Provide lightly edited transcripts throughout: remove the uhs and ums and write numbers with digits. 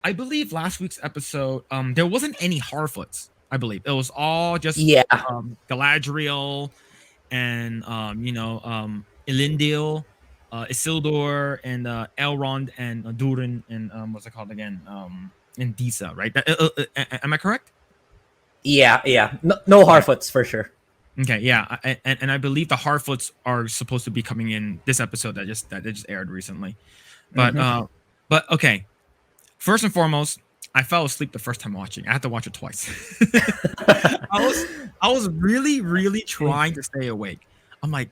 I believe last week's episode, there wasn't any Harfoots. I believe it was all just Yeah, Galadriel and Elendil, Isildur, and Elrond and Durin and what's it called again? And Disa, right? Am I correct? yeah. No Okay. Harfoots for sure. Okay, yeah, and I believe the Harfoots are supposed to be coming in this episode that just aired recently. But Hmm. okay. First and foremost, I fell asleep the first time watching. I had to watch it twice. I was I was really really trying to stay awake. I'm like,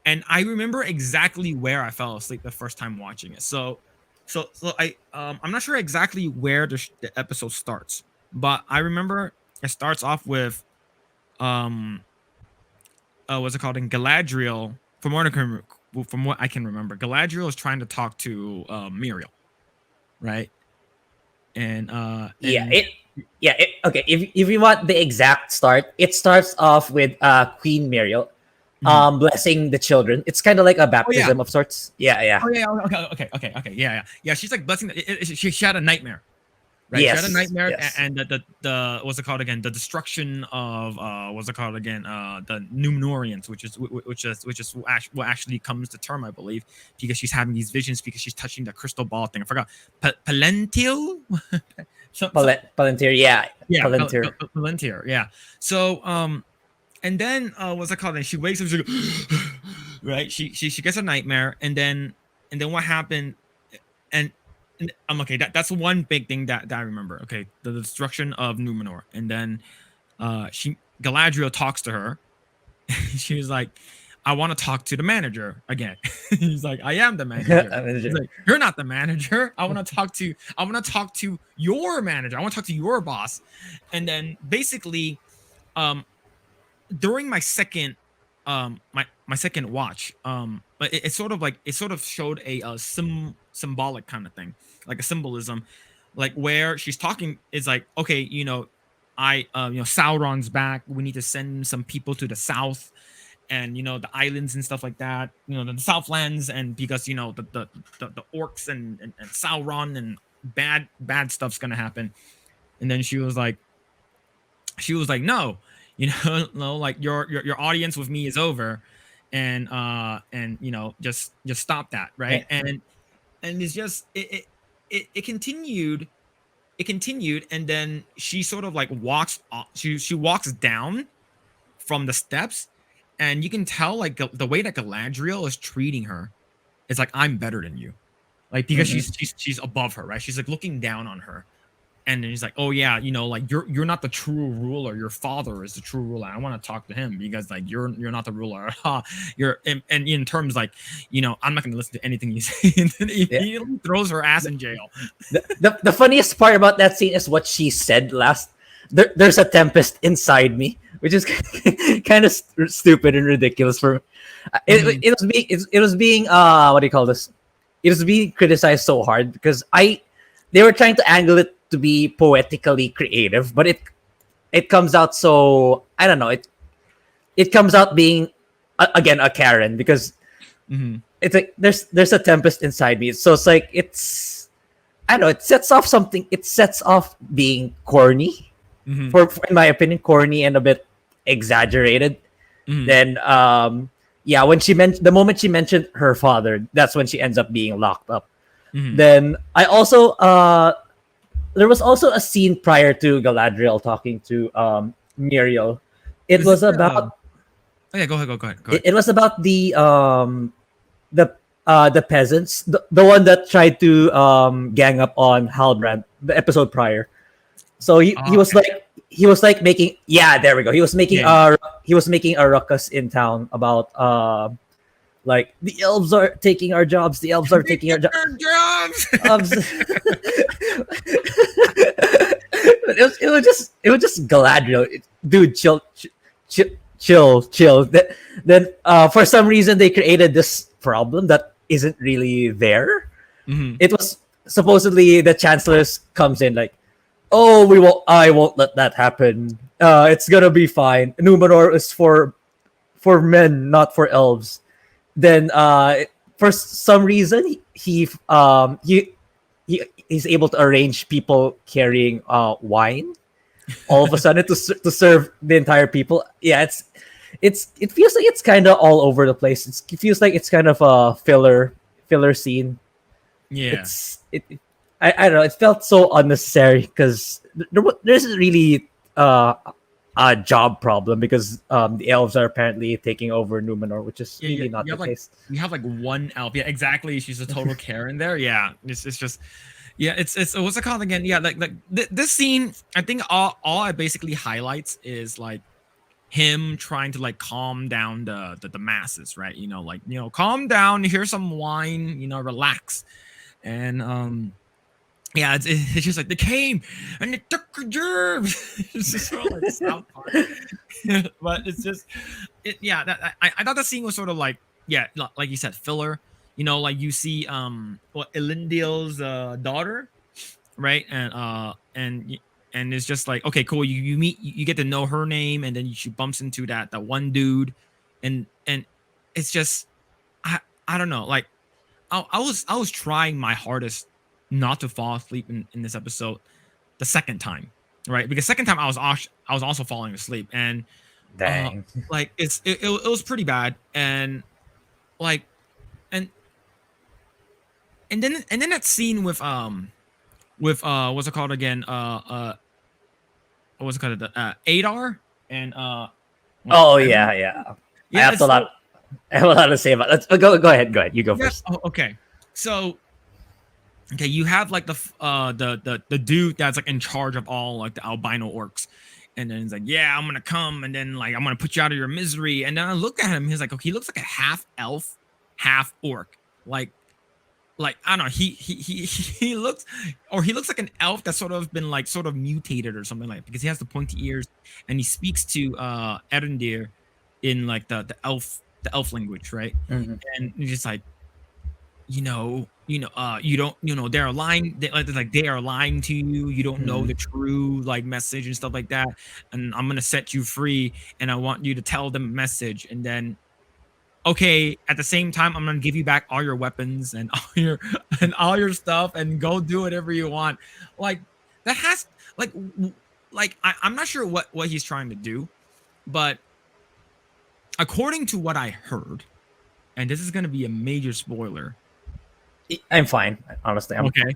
and I remember exactly where I fell asleep the first time watching it. So I'm not sure exactly where the episode starts, but I remember it starts off with um what's it called in Galadriel. From what I can remember, Galadriel is trying to talk to Muriel, right? And Yeah, okay. If you want the exact start, it starts off with Queen Muriel mhm. blessing the children. It's kind of like a Oh yeah. baptism of sorts. Yeah, yeah. Oh yeah. Okay. Yeah. She's like blessing. She had a nightmare, right? She had a Yes, nightmare, yes. and the what's it called again? The destruction of what's it called again? The Numenorians, which is what actually comes to term, I believe, because she's having these visions because she's touching the crystal ball thing. I forgot. Palentil. So Palantir, yeah. yeah, Palantir. Palantir. Yeah. So and then what's it called? And she wakes up. She goes, right. She gets a nightmare, and then what happened? And, and I'm okay. That's one big thing that I remember. Okay, the destruction of Numenor, and then Galadriel talks to her. She was like, "I want to talk to the manager again." He's like, "I am the manager." He's like, "You're not the manager. I want to talk to your manager. I want to talk to your boss." And then basically, um, during my second my second watch, but it's sort of like it sort of showed a symbolic kind of thing, like a symbolism, like where she's talking is like, okay, Sauron's back, we need to send some people to the south, and the islands and stuff like that, the southlands, and because the orcs and Sauron and bad stuff's gonna happen. And then she was like, no, no, like your audience with me is over, and just stop that, right? Yeah. And it's just it continued. It continued, and then she sort of like walks she walks down from the steps, and you can tell like the way that Galadriel is treating her is like, I'm better than you, like, because Hmm. she's above her, right? She's like looking down on her. And then he's like, "Oh yeah, like you're not the true ruler. Your father is the true ruler. I want to talk to him because like you're not the ruler. You're and in terms like, I'm not going to listen to anything you say." And then he Yeah. immediately throws her ass in jail. The funniest part about that scene is what she said last. There's a tempest inside me, which is kind of stupid and ridiculous. For Mhm. it was being what do you call this? It was being criticized so hard because they were trying to angle it to be poetically creative, but it comes out so, I don't know, it comes out being again a Karen, because Mhm. it's like there's a tempest inside me, so it's like it's, I don't know, it sets off being corny, Mhm. for in my opinion, corny and a bit exaggerated. Mhm. Then yeah, when the moment she mentioned her father, that's when she ends up being locked up. Mhm. Then I also there was also a scene prior to Galadriel talking to Muriel. It Is it was about Oh yeah, go ahead. it was about the peasants, the one that tried to gang up on Halbrand the episode prior. So Okay. he was like making, yeah, there we go. Yeah, yeah. He was making a ruckus in town about like the elves are taking our jobs. The elves are They taking our took their jobs. jobs. It was just Galadriel, dude. Chill. Then for some reason they created this problem that isn't really there. Mhm. It was supposedly the chancellor's comes in like, oh, I won't let that happen. It's gonna be fine. Numenor is for men, not for elves. Then for some reason he he's able to arrange people carrying wine all of a sudden to serve the entire people. Yeah, it feels like it's kind of all over the place. It feels like it's kind of a filler scene. Yeah. I don't know. It felt so unnecessary because there's really a job problem because the elves are apparently taking over Numenor, which is really not the case. You have like one elf. Yeah, exactly. She's a total Karen there. Yeah, it's just. Yeah, it's what's it called again? Yeah, like this scene. I think all it basically highlights is like him trying to like calm down the masses, right? Like calm down. Here's some wine. Relax, and yeah, it's just like they came and they took your germs. It's just sort of like South Park. But it's just yeah. I thought the scene was sort of like like you said, filler. Like you see what Elendil's daughter, right? And it's just like, okay, cool. You get to know her name, and then she bumps into that one dude, and it's just I don't know. Like I was trying my hardest not to fall asleep in this episode the second time, right? Because second time I was also falling asleep, and Dang. like it was pretty bad, and like and then that scene with what's it called again? What's it called? Adar and Oh yeah. I have a lot to say about. Let's go ahead. You go first. Oh, okay. So okay, you have like the dude that's like in charge of all like the albino orcs. And then he's like, yeah, I'm gonna come, and then like I'm gonna put you out of your misery. And then I look at him, he's like, okay, he looks like a half elf, half orc. Like I don't know, he looks like an elf that's sort of been like sort of mutated or something, like, because he has the pointy ears and he speaks to Erendir in like the elf language, right? Mm-hmm. And he's just like, you don't, they're lying, they are lying to you. You don't know the true like message and stuff like that. And I'm gonna set you free, and I want you to tell them a message, and then okay, at the same time, I'm gonna give you back all your weapons and all your stuff, and go do whatever you want. Like that has I'm not sure what he's trying to do, but according to what I heard, and this is gonna be a major spoiler. I'm fine, honestly. Okay.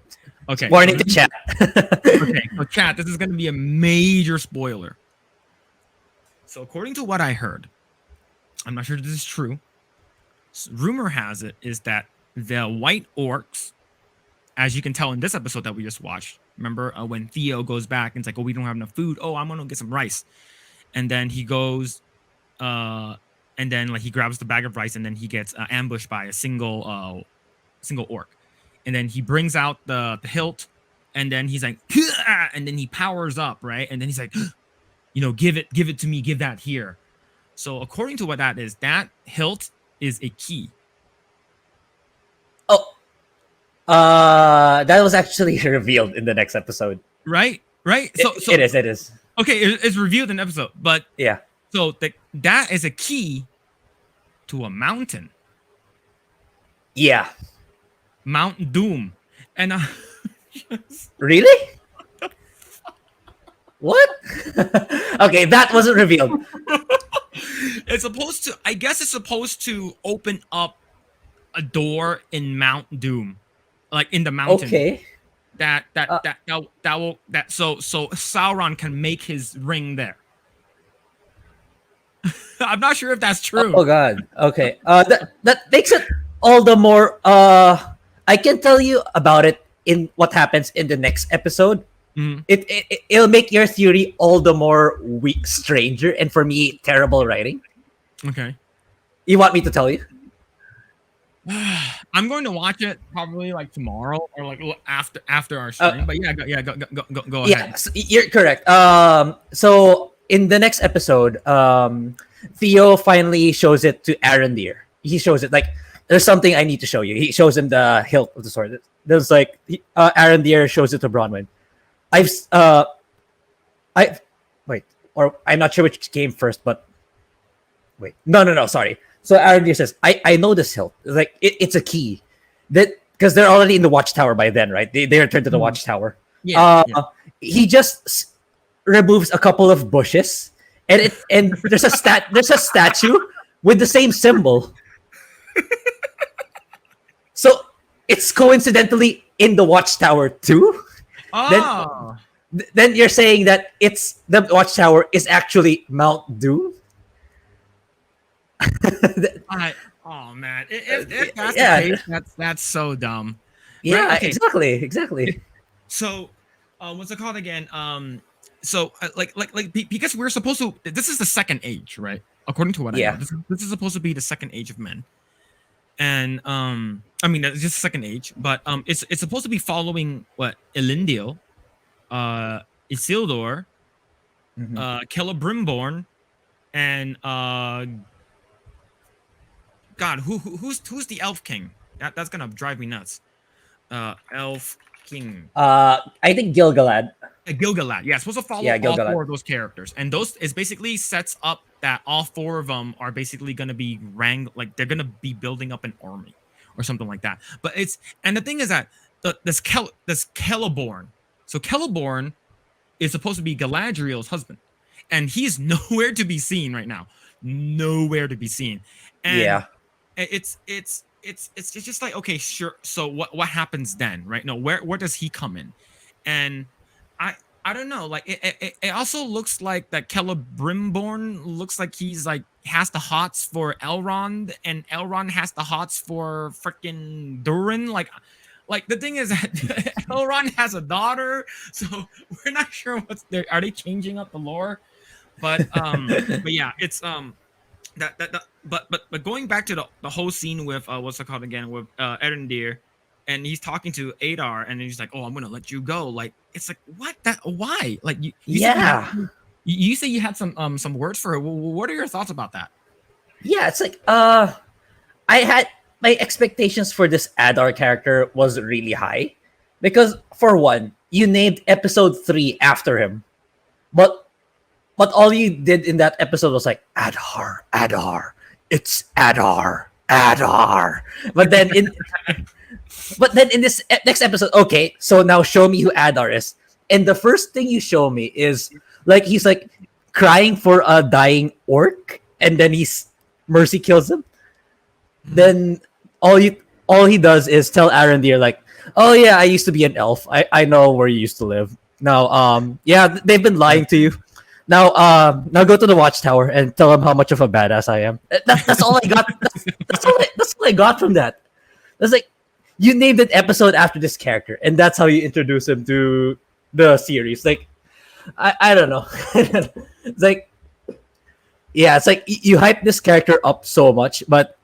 Warning to chat. Okay, so chat, this is gonna be a major spoiler. So according to what I heard, I'm not sure if this is true. Rumor has it is that the white orcs, as you can tell in this episode that we just watched, remember when Theo goes back and it's like, oh, we don't have enough food. Oh, I'm gonna get some rice, and then he goes, and then like he grabs the bag of rice, and then he gets ambushed by a single orc, and then he brings out the hilt, and then he's like, and then he powers up, right, and then he's like, give it to me, give that here. So according to what that is, that hilt is a key. Oh, that was actually revealed in the next episode. Right. So it is. Okay, it's revealed in the episode, but yeah. So that is a key to a mountain. Yeah. Mount Doom, and really? What? Okay, that wasn't revealed. I guess it's supposed to open up a door in Mount Doom, like in the mountain. Okay. So Sauron can make his ring there. I'm not sure if that's true. Oh god. Okay. That makes it all the more. I can tell you about it in what happens in the next episode. Mm-hmm. It'll make your theory all the more stranger, and for me, terrible writing. Okay. You want me to tell you? I'm going to watch it probably like tomorrow or like after our stream. But go ahead. Yeah, so you're correct. So in the next episode, Theo finally shows it to Arendir. He shows it like, there's something I need to show you. He shows him the hilt of the sword. There's like Arendir shows it to Bronwyn. I'm not sure which came first, but wait, no, sorry. So Arendir says, I know this hilt. Like it's a key that because they're already in the watchtower by then, right? They return to the watchtower. Yeah, yeah. He just removes a couple of bushes, and there's a statue with the same symbol. So it's coincidentally in the watchtower too. Then Oh, then you're saying that it's the watchtower is actually Mount Doom. oh man. If that's the Yeah, case, that's so dumb. Right? yeah, Okay. exactly. So, what's it called again? So because we're supposed to. This is the second age, right? According to what I know, Yeah, this is supposed to be the second age of men, and I mean it's just second age, but it's supposed to be following what Elendil, Isildur, hmm Celebrimborn, and God, who's the Elf King? That's gonna drive me nuts. Elf King. I think Gilgalad. Gilgalad. Yeah, it's supposed to follow Yeah, all Gilgalad. four of those characters, and those is basically sets up that all four of them are basically gonna be like they're gonna be building up an army or something like that. But it's and the thing is that this Celeborn. So Celeborn is supposed to be Galadriel's husband, and he's nowhere to be seen right now. Nowhere to be seen, and Yeah, it's just like okay, sure. So what happens then, right? No, where does he come in? And I I don't know. Like it also looks like that Celebrimborn looks like he's like has the hots for Elrond, and Elrond has the hots for freaking Durin. Like the thing is that Elrond has a daughter, so we're not sure what's there. Are they changing up the lore? But yeah, it's but going back to the whole scene with what's it called again with Erendir, and he's talking to Adar, and he's like, "Oh, I'm gonna let you go." Like it's like what that why? Like you said yeah, you say you had some words for it. What are your thoughts about that? yeah. It's like I had my expectations for this Adar character was really high because for one, you named episode 3 after him, but all you did in that episode was like Adar, Adar, it's Adar, Adar. But then in this next episode, okay, so now show me who Adar is. And the first thing you show me is like he's like crying for a dying orc, and then Mercy kills him. Then all he does is tell Arondir like, "Oh yeah, I used to be an elf. I know where you used to live. Now, yeah, they've been lying to you. Now go to the watchtower and tell them how much of a badass I am." That's all I got. That's all I got from that. That's like you named an episode after this character, and that's how you introduce him to the series. Like, I don't know. It's like, yeah, it's like you hype this character up so much, but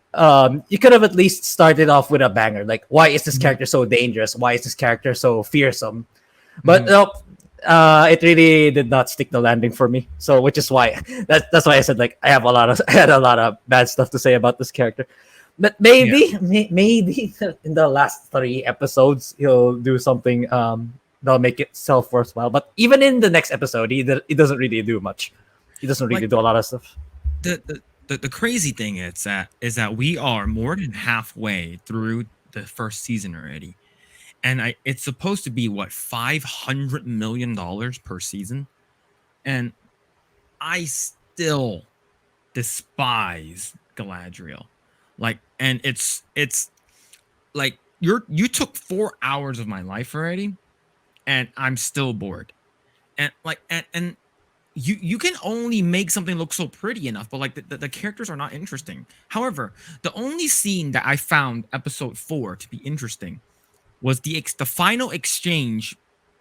you could have at least started off with a banger. Like, why is this character so dangerous? Why is this character so fearsome? But no, it really did not stick the landing for me. So, which is why that's why I said like I had a lot of bad stuff to say about this character. But maybe maybe in the last 3 episodes he'll do something that'll make itself worthwhile. But even in the next episode, he doesn't really do much. He doesn't really Like do a lot of stuff. the crazy thing is that we are more than halfway through the first season already, and it's supposed to be what $500 million per season, and I still despise Galadriel. Like, and it's like you took 4 hours of my life already, and I'm still bored. And like and you can only make something look so pretty enough, but like the characters are not interesting. However, the only scene that I found episode 4 to be interesting was the final exchange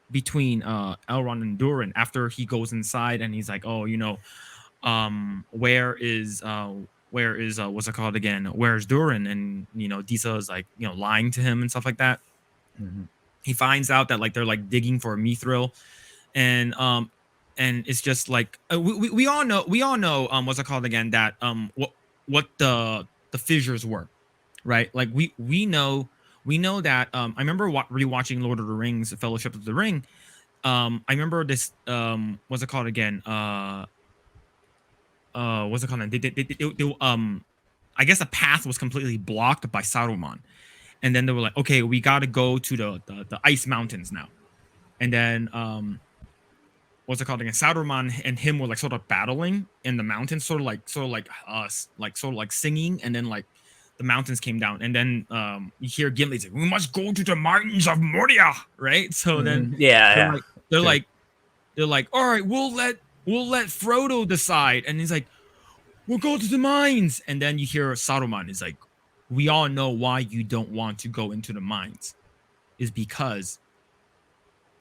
between Elrond and Durin after he goes inside and he's like, oh, where is what's it called again? Where's Durin? And Disa is like lying to him and stuff like that. Mm-hmm. He finds out that like they're like digging for a mithril, and it's just like we all know what's it called again, that what the fissures were, right? Like we know that I remember rewatching Lord of the Rings, The Fellowship of the Ring. I remember this what's it called again, what's it called? I guess the path was completely blocked by Saruman, and then they were like, okay, we got to go to the ice mountains now. And then what's it called again? Saruman and him were like sort of battling in the mountains, sort of like us, like sort of like singing, and then like the mountains came down, and then you hear Gimli's like, we must go to the mountains of Moria, right? So then Yeah, they're yeah. like they're Sure. like they're like, all right, we'll let Frodo decide, and he's like, we'll go to the mines, and then you hear Saruman is like, we all know why you don't want to go into the mines, is because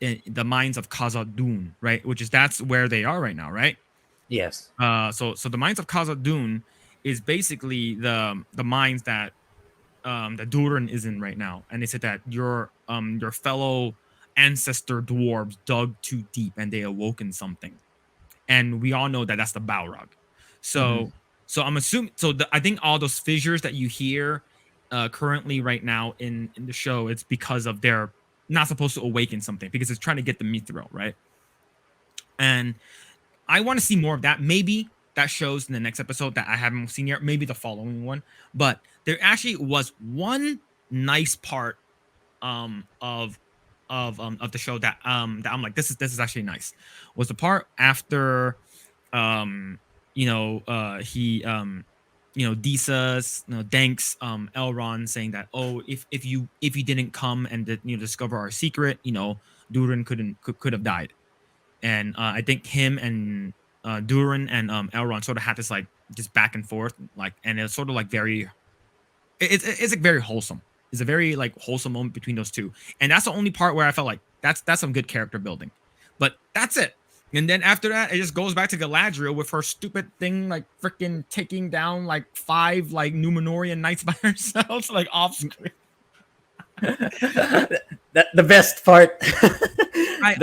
the mines of Khazad-dûm, right? Which is that's where they are right now, right? Yes. So the mines of Khazad-dûm is basically the mines that that Durin is in right now, and they said that your fellow ancestor dwarves dug too deep and they awoken something, and we all know that that's the Balrog. So I'm assuming. So I think all those fissures that you hear currently right now in the show, it's because of they're not supposed to awaken something because it's trying to get the mithril, right? And I want to see more of that. Maybe that shows in the next episode that I haven't seen yet. Maybe the following one. But there actually was one nice part of the show that I'm like, this is actually nice. Was the part after he Disa thanks Elrond, saying that, oh, if you didn't come and discover our secret, Durin could have died. And I think him and Durin and Elrond sort of had this like just back and forth, like, and it's sort of like very, it's like very wholesome. It's a very like wholesome moment between those two, and that's the only part where I felt like that's some good character building. But that's it. And then after that, it just goes back to Galadriel with her stupid thing, like freaking taking down like 5 like Numenorian knights by herself, like off screen. The best part. I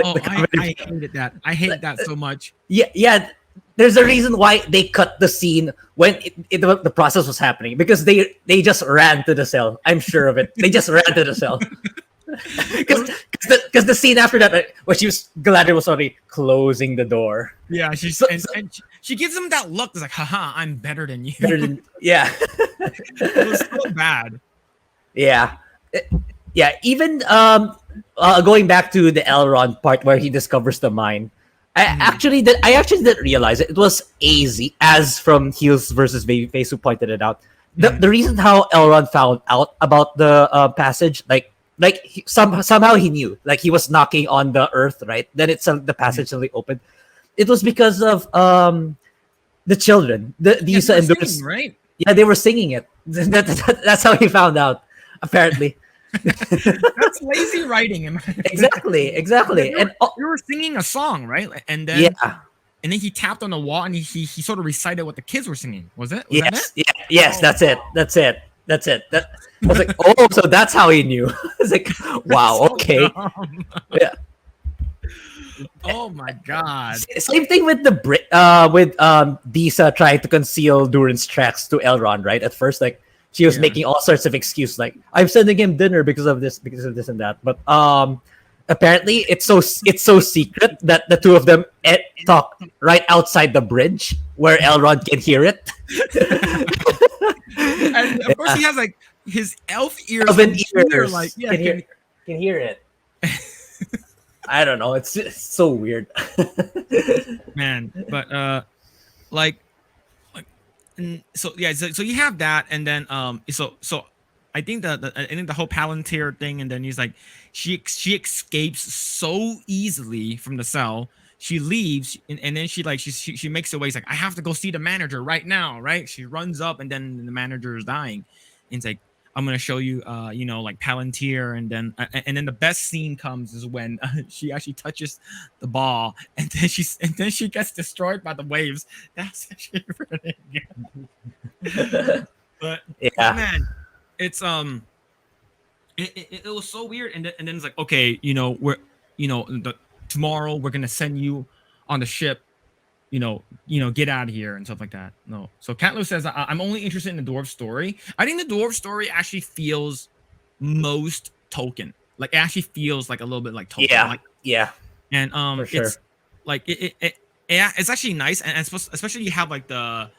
hated that. I hated that so much. Yeah. There's a reason why they cut the scene when the process was happening, because they just ran to the cell. I'm sure of it. They just ran to the cell. Because the scene after that, where Galadriel was already closing the door. Yeah, and she gives him that look. It's like, haha, I'm better than you. Yeah. It was so bad. Yeah. Yeah. Even going back to the Elrond part where he discovers the mine, I actually didn't realize it. It was easy, as from Heels versus Babyface who pointed it out. The reason how Elrond found out about the passage, somehow he knew, like he was knocking on the earth, right? Then the passage suddenly opened. It was because of the children, Disa and Durin, right? Yeah, they were singing it. That's how he found out, apparently. That's lazy writing. Exactly. And you were singing a song, right? And then and then he tapped on the wall and he sort of recited what the kids were singing. Was it? Was that it? Yes, that's it. That I was like, oh, so that's how he knew. It's like, wow, so okay. Yeah. Oh my god. Same thing with Disa trying to conceal Durin's tracks to Elrond, right? At first, like, she was making all sorts of excuses, like, I'm sending him dinner because of this and that. But apparently it's so secret that the two of them talk right outside the bridge where Elrond can hear it. And of course he has like his elf ears. Like, can hear it. I don't know. It's so weird. Man, but so you have that, and then so I think the whole Palantir thing, and then he's like, she escapes so easily from the cell. She leaves, and then she makes her way. She's like, I have to go see the manager right now, right? She runs up, and then the manager is dying, and it's like, I'm gonna show you, like Palantir, and then the best scene comes is when she actually touches the ball, and then she gets destroyed by the waves. That's actually pretty good. But man, it's it was so weird, and then it's like, okay, we're tomorrow we're gonna send you on the ship. Get out of here and stuff like that. No. So Catlo says, I'm only interested in the dwarf story. I think the dwarf story actually feels most Tolkien. Like, it actually feels like a little bit like Tolkien. Yeah. And sure. It's like it's actually nice, and especially you have like the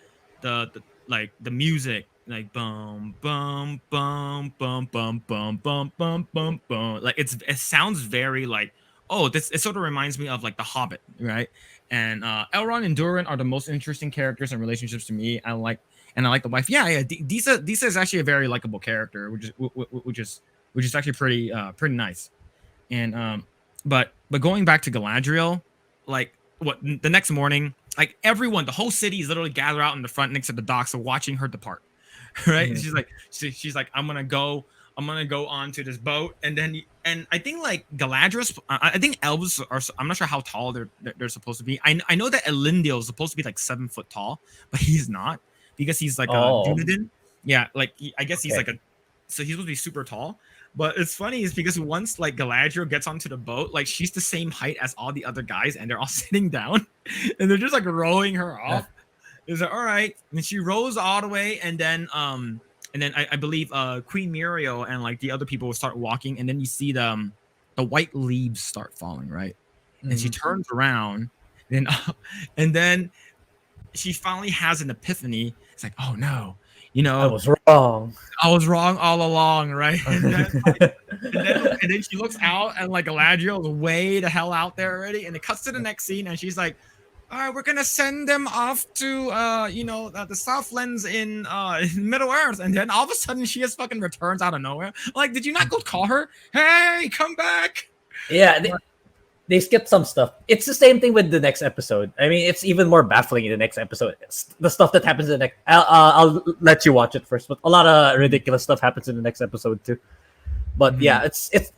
music like bum bum bum bum bum bum bum bum bum bum. Like it sounds very like, oh, this it sort of reminds me of like The Hobbit, right? And Elrond and Durin are the most interesting characters and relationships to me. I like the wife. Yeah, yeah. Disa is actually a very likable character, which is actually pretty nice. And but going back to Galadriel, like what the next morning, like everyone, the whole city is literally gathered out in the front next to the docks, so watching her depart. Right? Mhm. She's like, I'm gonna go onto this boat, and I think like Galadriel's, I think elves are. I'm not sure how tall they're supposed to be. I know that Elendil is supposed to be like 7 foot tall, but he's not because he's like a Oh, Dunedain. Yeah, like I guess he's like okay. a, so he's supposed to be super tall. But it's funny is because once like Galadriel gets onto the boat, like she's the same height as all the other guys, and they're all sitting down, and they're just like rowing her Uh, off. Is like, all right, and she rows all the way, and then I believe Queen Muriel and like the other people will start walking, and then you see the white leaves start falling, right? And she mhm. turns around, and and then she finally has an epiphany. It's like, oh no, you I know, was wrong. I was wrong all along, right? And then she looks out and like Galadriel is way the hell out there already, and it cuts to the next scene, and she's like, "All right, we're gonna send them off to the Southlands in Middle Earth," and then all of a sudden she just fucking returns out of nowhere. Like, did you not go call her? Hey, come back! Yeah, they skipped some stuff. It's the same thing with the next episode. I mean, it's even more baffling in the next episode. It's the stuff that happens in the next. I'll let you watch it first, but a lot of ridiculous stuff happens in the next episode too. But Mhm. yeah,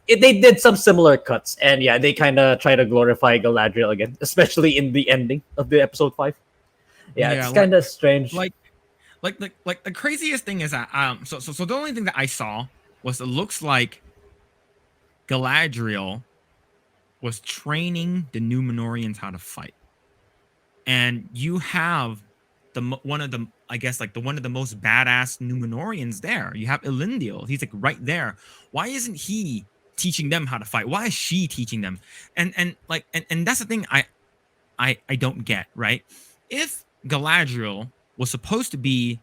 they did some similar cuts, and yeah, they kind of try to glorify Galadriel again, especially in the ending of the episode 5. Yeah, Yeah, it's kind of strange. like like the craziest thing is that so the only thing that I saw was it looks like Galadriel was training the Numenorians how to fight. And you have one of the, I guess like the one of the most badass Numenorians there. You have Elendil. He's like right there. Why isn't he teaching them how to fight? Why is she teaching them? And that's the thing I don't get, right? If Galadriel was supposed to be,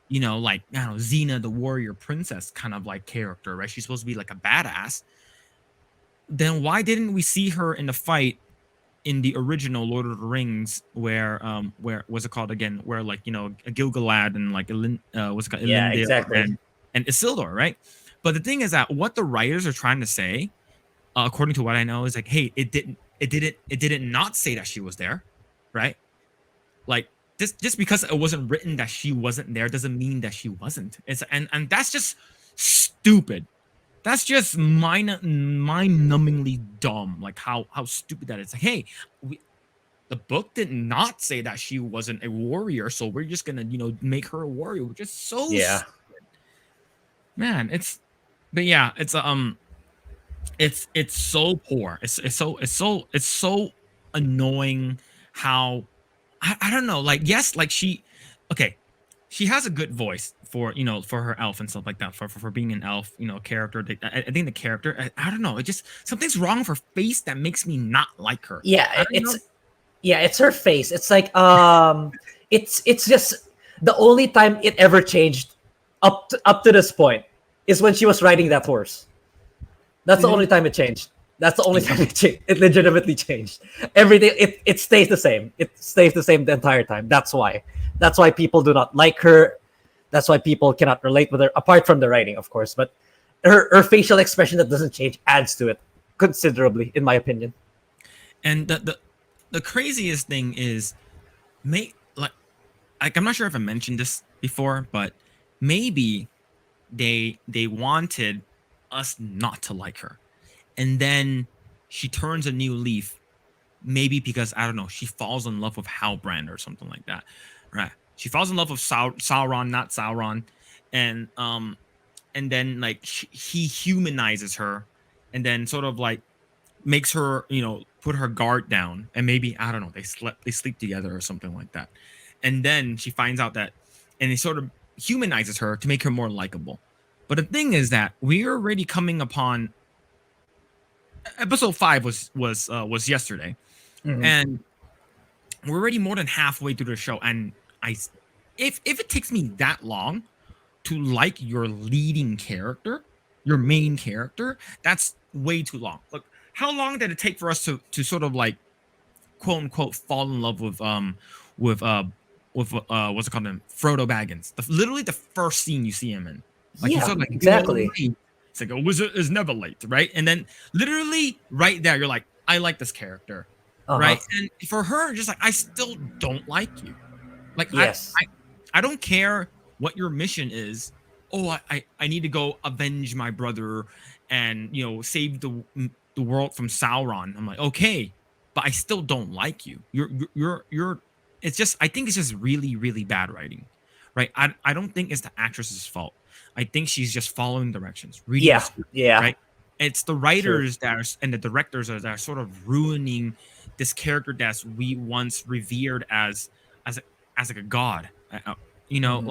like I don't know, Xena the warrior princess kind of like character, right? She's supposed to be like a badass. Then why didn't we see her in the fight in the original Lord of the Rings, where was it called again? Where like Gilgalad and like what's it called, Yeah, Elendil exactly. and Isildur, right? But the thing is that what the writers are trying to say, according to what I know, is like, hey, it didn't not say that she was there, right? Like just because it wasn't written that she wasn't there doesn't mean that she wasn't. It's and that's just stupid. That's just mind-numbingly dumb. Like how stupid that is. Like, hey, the book did not say that she wasn't a warrior, so we're just gonna make her a warrior, which is so Yeah, man. But yeah, it's so poor. It's so annoying how I don't know. Like yes, like okay, she has a good voice for for her elf and stuff like that for being an elf character. I think the character I don't know. It just something's wrong with her face that makes me not like her. I yeah, don't know. it's her face. It's like it's just the only time it ever changed up to this point is when she was riding that horse. That's the Mhm. only time it changed. That's the only Yeah. time it changed. It legitimately changed. Everything it stays the same. It stays the same the entire time. That's why. That's why people do not like her. That's why people cannot relate with her, apart from the writing, of course. But her facial expression that doesn't change adds to it considerably, in my opinion. And the craziest thing is, may like I'm not sure if I mentioned this before, but maybe they wanted us not to like her, and then she turns a new leaf. Maybe because I don't know, she falls in love with Halbrand or something like that, right? She falls in love with Sauron, not Sauron, and and then like he humanizes her, and then sort of like makes her put her guard down, and maybe I don't know, they sleep together or something like that, and then she finds out that, and he sort of humanizes her to make her more likable. But the thing is that we're already coming upon episode 5 was yesterday, Mhm. and we're already more than halfway through the show, and I if it takes me that long, to like your leading character, your main character, that's way too long. Look, how long did it take for us to sort of like quote unquote fall in love with what's it called, Frodo Baggins? Literally the first scene you see him in, like he's Yeah, sort of like being all exactly. late. It's like a wizard is never late, right? And then literally right there, you're like, I like this character, Uh-huh. right? And for her, just like I still don't like you. Like Yes. I don't care what your mission is. Oh, I need to go avenge my brother and save the world from Sauron. I'm like, okay, but I still don't like you. You're it's just I think it's just really, really bad writing. Right? I don't think it's the actress's fault. I think she's just following directions, reading the Yeah. script, Yeah. right? It's the True. writers and the directors that are sort of ruining this character that we once revered as a, as like a god. Mhm.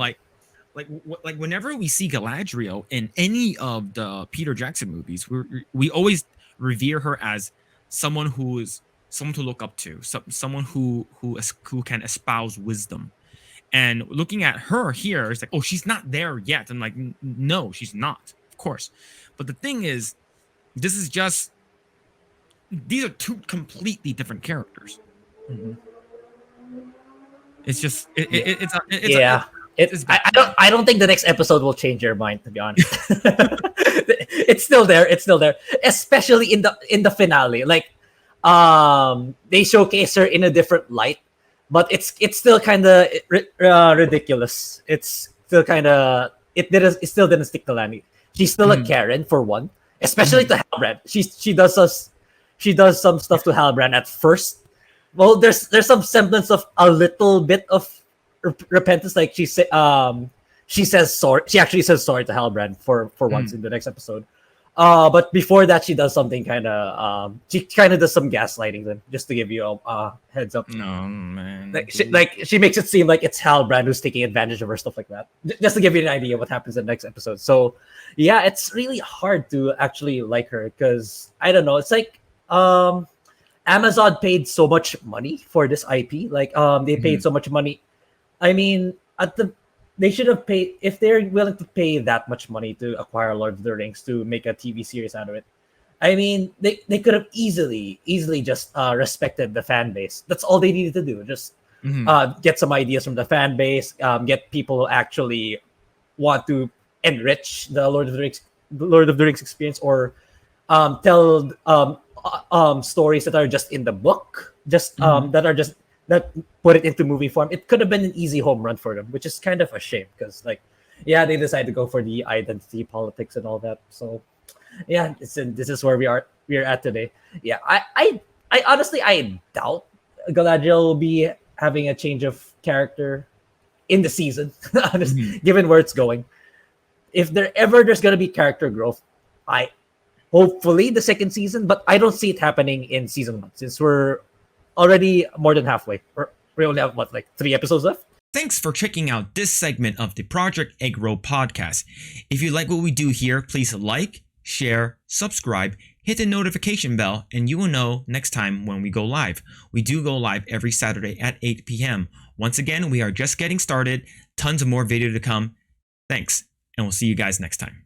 Like whenever we see Galadriel in any of the Peter Jackson movies, we always revere her as someone who is someone to look up to, someone who can espouse wisdom. And looking at her here, it's like, oh, she's not there yet. I'm like, no, she's not, of course. But the thing is, this is just these are two completely different characters. Mhm. It's just Yeah. it, Yeah. it's bad. I don't think the next episode will change your mind, to be honest. It's still there. It's still there. Especially in the finale. Like they showcase her in a different light, but it's still kind of ridiculous. It's still kind of it still didn't stick to Lani. She's still a Mhm, Karen for one, especially mhm. to Halbrand. She does some stuff to Halbrand at first. Well, there's some semblance of a little bit of repentance. Like she says sorry. She actually says sorry to Halbrand for once Mhm. in the next episode. But before that, she does something kind of she kind of does some gaslighting. Then just to give you a heads up, No, man. she makes it seem like it's Halbrand who's taking advantage of her, stuff like that. Just to give you an idea what happens in the next episode. So yeah, it's really hard to actually like her because I don't know. It's like Amazon paid so much money for this IP. Like they paid Mhm, so much money. I mean, they should have paid if they're willing to pay that much money to acquire Lord of the Rings to make a TV series out of it. I mean, they could have easily just respected the fan base. That's all they needed to do. Just mhm, get some ideas from the fan base, get people who actually want to enrich the Lord of the Rings experience, or tell stories that are just in the book, just mhm. that put it into movie form. It could have been an easy home run for them, which is kind of a shame because like, yeah, they decided to go for the identity politics and all that. So yeah, this is where we're at today. Yeah, I honestly I doubt Galadriel will be having a change of character in the season, Mhm. given where it's going. If there's gonna be character growth, I hopefully the second season, but I don't see it happening in season one since we're already more than halfway. We only have what, like 3 episodes left. Thanks for checking out this segment of the Project Eggroll podcast. If you like what we do here, please like, share, subscribe, hit the notification bell, and you will know next time when we go live. We do go live every Saturday at 8 p.m. Once again, we are just getting started. Tons of more video to come. Thanks, and we'll see you guys next time.